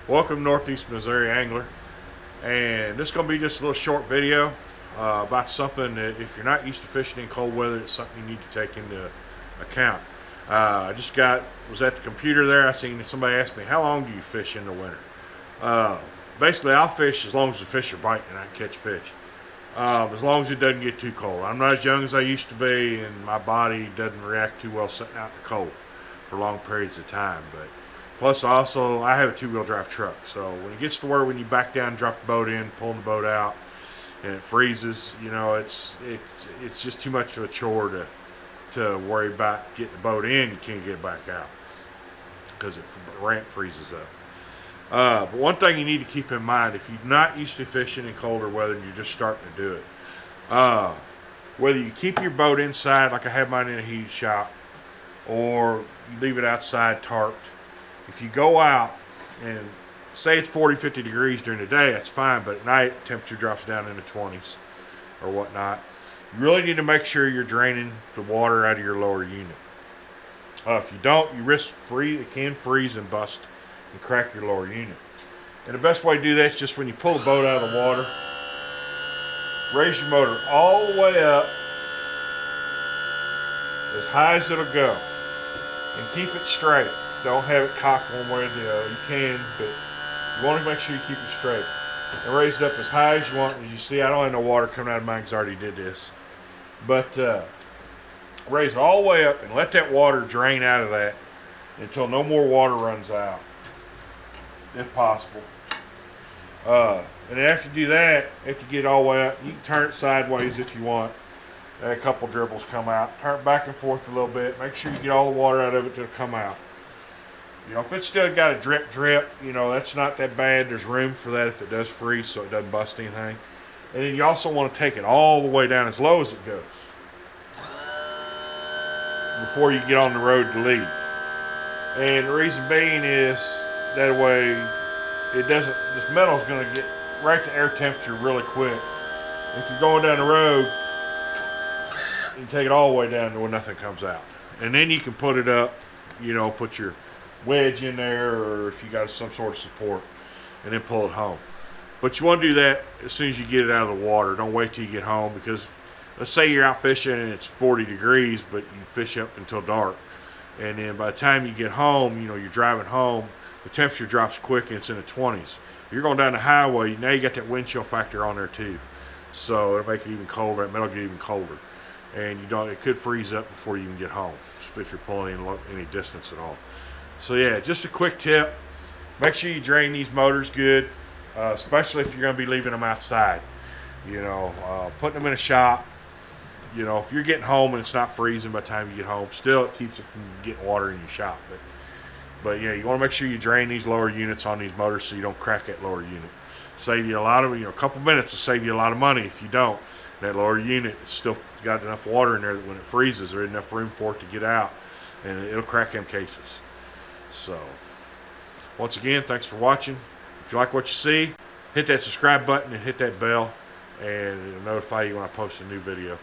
Welcome Northeast Missouri Angler, and this is going to be just a little short video about something that if you're not used to fishing in cold weather, it's something you need to take into account. I just was at the computer there. I seen somebody ask me, how long do you fish in the winter? Basically, I'll fish as long as the fish are biting and I can catch fish. As long as it doesn't get too cold. I'm not as young as I used to be, and my body doesn't react too well sitting out in the cold for long periods of time. But plus, also, I have a two-wheel drive truck, so when it gets to where when you back down, drop the boat in, pulling the boat out, and it freezes, you know, it's just too much of a chore to worry about getting the boat in. You can't get it back out because the ramp freezes up. But one thing you need to keep in mind, if you're not used to fishing in colder weather and you're just starting to do it, whether you keep your boat inside, like I have mine in a heated shop, or you leave it outside tarped, if you go out and say it's 40, 50 degrees during the day, that's fine, but at night, temperature drops down in the 20s or whatnot. You really need to make sure you're draining the water out of your lower unit. If you don't, you risk it can freeze and bust and crack your lower unit. And the best way to do that is just when you pull the boat out of the water, raise your motor all the way up as high as it'll go and keep it straight. Don't have it cocked one way or the other. You can, but you want to make sure you keep it straight. And raise it up as high as you want. As you see, I don't have no water coming out of mine because I already did this. But raise it all the way up and let that water drain out of that until no more water runs out, if possible. And after you do that, after you get it all the way up, you can turn it sideways if you want. A couple dribbles come out. Turn it back and forth a little bit. Make sure you get all the water out of it to come out. You know, if it's still got a drip, you know, that's not that bad. There's room for that if it does freeze so it doesn't bust anything. And then you also want to take it all the way down as low as it goes before you get on the road to leave. And the reason being is that way this metal is going to get right to air temperature really quick. If you're going down the road, you can take it all the way down to where nothing comes out. And then you can put it up, you know, put your wedge in there, or if you got some sort of support, and then pull it home. But you want to do that as soon as you get it out of the water. Don't wait till you get home, because let's say you're out fishing and it's 40 degrees, but you fish up until dark. And then by the time you get home, you know, you're driving home, the temperature drops quick and it's in the 20s. You're going down the highway, now you got that wind chill factor on there too. So it'll make it even colder, that metal get even colder. And it could freeze up before you even get home, if you're pulling any distance at all. So yeah, just a quick tip. Make sure you drain these motors good, especially if you're going to be leaving them outside. You know, putting them in a shop. You know, if you're getting home and it's not freezing by the time you get home, still it keeps it from getting water in your shop. But yeah, you want to make sure you drain these lower units on these motors so you don't crack that lower unit. Save you a lot of, a couple minutes will save you a lot of money if you don't. That lower unit, it's still got enough water in there that when it freezes, there's enough room for it to get out, and it'll crack them cases. So, once again, thanks for watching. If you like what you see, hit that subscribe button and hit that bell, and it'll notify you when I post a new video.